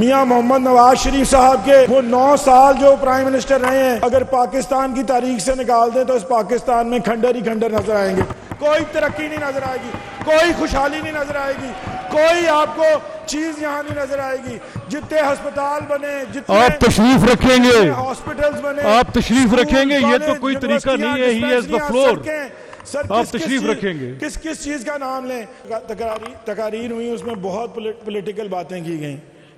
मियां मोहम्मद नवाज शरीफ साहब के वो 9 साल जो प्राइम मिनिस्टर रहे हैं, अगर पाकिस्तान की तारीख से निकाल दें तो इस पाकिस्तान में खंडर ही खंडर नजर आएंगे। कोई तरक्की नहीं नजर आएगी, कोई खुशहाली नहीं नजर आएगी, कोई आपको चीज यहाँ नहीं नजर आएगी। जितने अस्पताल बने, जितने आप तशरीफ रखेंगे, हॉस्पिटल्स बने, आप तशरीफ रखेंगे, ये तो कोई तरीका नहीं है। He has the floor. Sir आप तशरीफ रखेंगे। किस किस चीज का नाम लें? तकारीर हुई, उसमें बहुत पॉलिटिकल बातें की गई,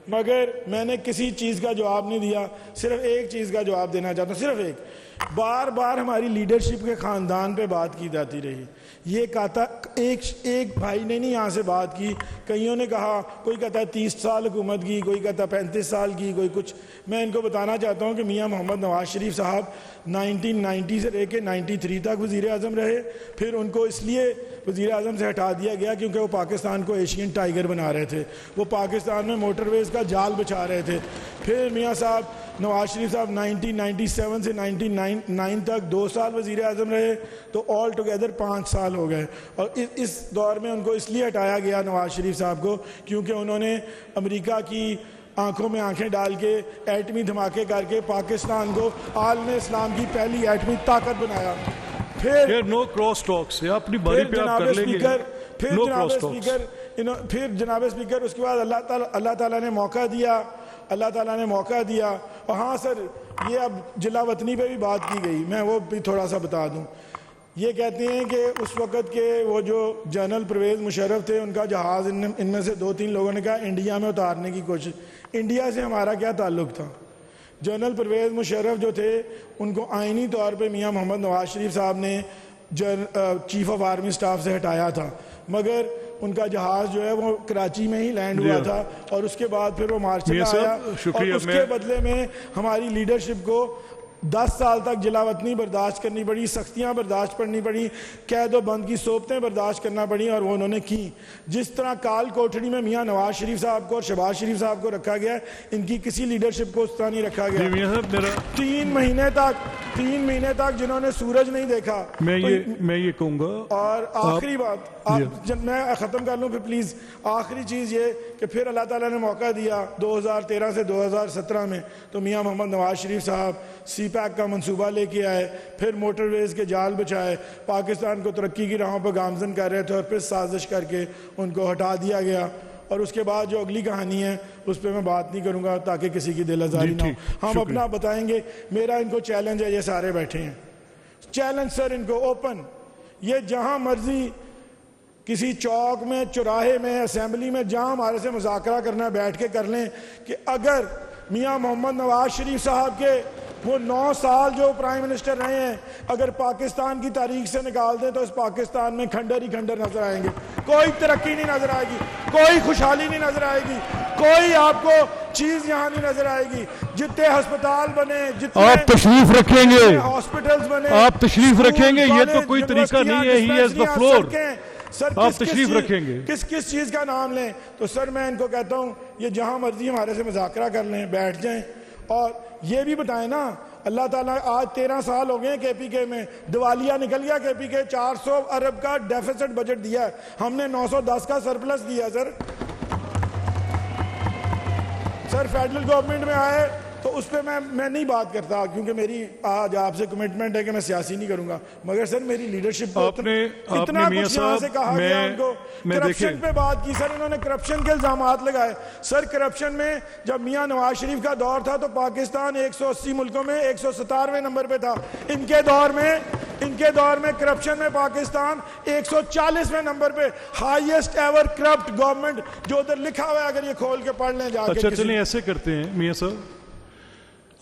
मगर मैंने किसी चीज का जवाब नहीं दिया। सिर्फ एक चीज का जवाब देना चाहता हूँ, सिर्फ एक। बार बार हमारी लीडरशिप के खानदान पे बात की जाती रही। ये कहता एक भाई ने नहीं यहाँ से बात की, कईयों ने कहा, कोई कहता है 30 साल हुकूमत की, कोई कहता है 35 साल की, कोई कुछ। मैं इनको बताना चाहता हूँ कि मियाँ मोहम्मद नवाज शरीफ साहब 1990 से लेके 93 तक वज़ीर आज़म रहे। फिर उनको इसलिए वज़ीर आज़म से हटा दिया गया क्योंकि वो पाकिस्तान को एशियन टाइगर बना रहे थे, वो पाकिस्तान में मोटरवेज़ का जाल बिछा रहे थे। फिर मियाँ साहब नवाज शरीफ साहब 1997 से 1999 तक 2 साल वज़ीर आज़म रहे, तो ऑल टुगेदर 5 साल हो गए। और इस दौर में उनको इसलिए हटाया गया नवाज शरीफ साहब को क्योंकि उन्होंने अमेरिका की आंखों में आंखें डाल के एटमी धमाके करके पाकिस्तान को आलम इस्लाम की पहली एटमी ताकत बनाया। फिर नो क्रॉस टॉक से अपनी बारी पे आप कर लेंगे। फिर जनाब स्पीकर उसके बाद अल्लाह ताला ने मौका दिया, अल्लाह ताला ने मौका दिया। और हाँ सर, ये अब जिला वतनी पे भी बात की गई, मैं वो भी थोड़ा सा बता दूं। ये कहते हैं कि उस वक़्त के वो जो जनरल परवेज़ मुशर्रफ थे, उनका जहाज़ इनमें से 2-3 लोगों ने कहा इंडिया में उतारने की कोशिश। इंडिया से हमारा क्या ताल्लुक़ था? जनरल परवेज़ मुशर्रफ जो थे, उनको आइनी तौर पे मियां मोहम्मद नवाज शरीफ साहब ने चीफ ऑफ आर्मी स्टाफ से हटाया था, मगर उनका जहाज़ जो है वो कराची में ही लैंड हुआ था। और उसके बाद फिर वो मार्शल आया और उसके बदले में हमारी लीडरशिप को 10 साल तक जिलावतनी बर्दाश्त करनी पड़ी, सख्तियाँ बर्दाश्त करनी पड़ी, कैद व बंद की सोबतें बर्दाश्त करना पड़ी, और वो उन्होंने की। जिस तरह काल कोठड़ी में मियां नवाज शरीफ साहब को और शहबाज शरीफ साहब को रखा गया, इनकी किसी लीडरशिप को उस तरह नहीं रखा गया। 3 महीने तक जिन्होंने सूरज नहीं देखा। मैं ये कहूँगा। और आखिरी बात, मैं ख़त्म कर लूँ फिर प्लीज़। आखिरी चीज़ ये कि फिर अल्लाह ताला ने मौका दिया 2013 से 2017 में, तो मियां मोहम्मद नवाज शरीफ साहब CPAC का मंसूबा लेके आए, फिर मोटरवेज़ के जाल बिछाए, पाकिस्तान को तरक्की की राहों पर गामजन कर रहे थे, और फिर साजिश करके उनको हटा दिया गया। और उसके बाद जो अगली कहानी है उस पर मैं बात नहीं करूँगा ताकि किसी की दिल आज़ारी ना हो। हम अपना बताएंगे। मेरा इनको चैलेंज है, ये सारे बैठे हैं, चैलेंज सर इनको ओपन। ये जहाँ मर्जी किसी चौक में, चौराहे में, असेंबली में, जहाँ हमारे से मुज़ाकरा करना बैठ के कर लें कि अगर मियां मोहम्मद नवाज शरीफ साहब के वो 9 साल जो प्राइम मिनिस्टर रहे हैं, अगर पाकिस्तान की तारीख से निकाल दें तो इस पाकिस्तान में खंडर ही खंडर नजर आएंगे। कोई तरक्की नहीं नजर आएगी, कोई खुशहाली नहीं नजर आएगी, कोई आपको चीज यहाँ नहीं नजर आएगी। जितने अस्पताल बने, जितने आप तशरीफ रखेंगे, हॉस्पिटल्स बने, आप तशरीफ रखेंगे, ये तो कोई तरीका नहीं है। He has the floor. Sir आप तशरीफ रखेंगे। किस किस चीज का नाम लें? तो सर मैं इनको कहता हूँ, ये जहां मर्जी हमारे से मुज़ाकरा कर लें, बैठ जाएं, और ये भी बताएं ना, अल्लाह ताला आज 13 साल हो गए KPK में, दिवालिया निकल गया KPK, 400 अरब का डेफिसिट बजट दिया है, हमने 910 का सरप्लस दिया। सर फेडरल गवर्नमेंट में आए तो उस पर मैं नहीं बात करता क्योंकि मेरी आज आपसे कमिटमेंट है कि मैं सियासी नहीं करूंगा, मगर सर मेरी लीडरशिप को इतना कुछ यहाँ से कहा गया उनको। करप्शन पे बात की सर, इन्होंने करप्शन के इल्जामात लगाए। सर करप्शन में जब मियां नवाज शरीफ का दौर था तो पाकिस्तान 180 मुल्कों में 197वें नंबर पे था। इनके दौर में करप्शन में पाकिस्तान 140वें नंबर पे, हाईएस्ट एवर करप्ट गवर्नमेंट, जो उधर लिखा हुआ है, अगर ये खोल के पढ़ लें जाके। अच्छा चलिए ऐसे करते हैं मियां साहब,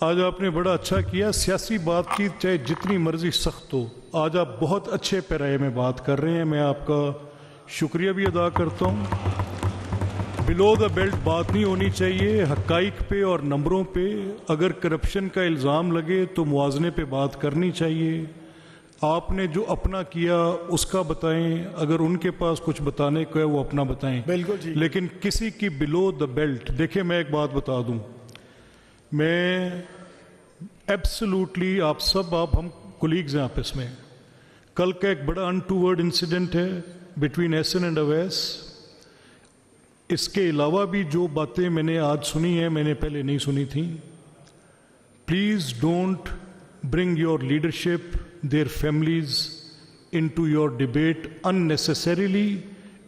आज आपने बड़ा अच्छा किया। सियासी बातचीत चाहे जितनी मर्जी सख्त हो, आज आप बहुत अच्छे पैराए में बात कर रहे हैं, मैं आपका शुक्रिया भी अदा करता हूँ। बिलो द बेल्ट बात नहीं होनी चाहिए, हकाइक पे और नंबरों पे। अगर करप्शन का इल्ज़ाम लगे तो मुआवजे पे बात करनी चाहिए। आपने जो अपना किया उसका बताएं, अगर उनके पास कुछ बताने को है वो अपना बताएं, बिल्कुल जी। लेकिन किसी की बिलो द बेल्ट। देखिए मैं एक बात बता दूं, मैं एब्सोल्युटली आप हम कोलीग्स हैं आपस में। कल का एक बड़ा अनटूवर्ड इंसिडेंट है बिटवीन एहसन एंड अवैस। इसके अलावा भी जो बातें मैंने आज सुनी हैं, मैंने पहले नहीं सुनी थी। Please don't bring your leadership, their families into your debate unnecessarily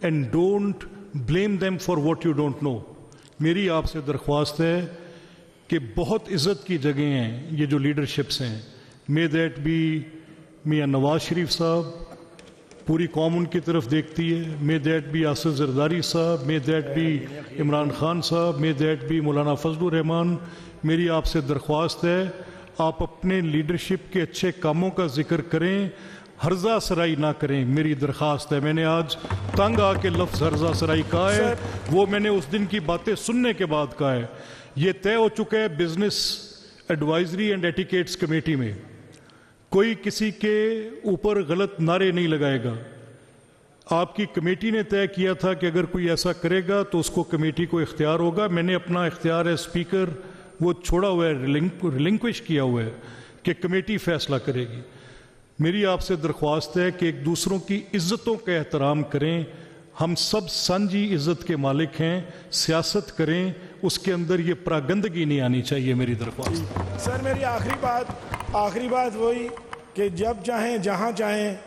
and don't blame them for what you don't know. मेरी आपसे दरख्वास्त है कि बहुत इज्जत की जगह हैं ये जो लीडरशिप्स हैं, मे दैट बी मियाँ नवाज शरीफ साहब, पूरी कौम उनकी तरफ देखती है, may that B Asif Zardari साहब, may that B Imran Khan साहब, मे दैट बी मौलाना फजलुर रहमान। मेरी आपसे दरख्वास्त है आप अपने लीडरशिप के अच्छे कामों का जिक्र करें, हर्जा सराई ना करें, मेरी दरख्वास्त है। मैंने आज तंग आके लफ्ज़ हर्जा सराई कहा है, वो मैंने उस दिन की बातें सुनने के बाद कहा है। ये तय हो चुका है business advisory and etiquettes committee में, कोई किसी के ऊपर गलत नारे नहीं लगाएगा। आपकी कमेटी ने तय किया था कि अगर कोई ऐसा करेगा तो उसको कमेटी को इख्तियार होगा। मैंने अपना इख्तियार है स्पीकर वो छोड़ा हुआ है, रिलिंक्विश किया हुआ है कि कमेटी फैसला करेगी। मेरी आपसे दरख्वास्त है कि एक दूसरों की इज्जतों का एहतराम करें। हम सब सांझी इज्जत के मालिक हैं, सियासत करें, उसके अंदर ये प्रागंदगी नहीं आनी चाहिए, मेरी दरख्वास्त। सर मेरी आखिरी बात वही कि जब चाहें जहां चाहें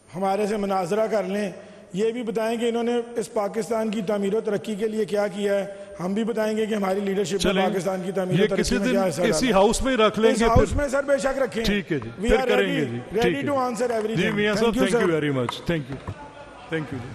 हमारे से मुनाजरा कर लें, ये भी बताएं कि इन्होंने इस पाकिस्तान की तामीर और तरक्की के लिए क्या किया है। हम भी बताएंगे कि हमारी लीडरशिप में पाकिस्तान की तामीर और तरक्की में क्या हिस्सा इसी हाउस में रख लेंगे, हाउस में सर बेशक रखें। ठीक है जी, वी फिर आर करेंगे जी, रेडी टू आंसर एवरीथिंग। जी मियां साहब, thank you very much, thank you ji.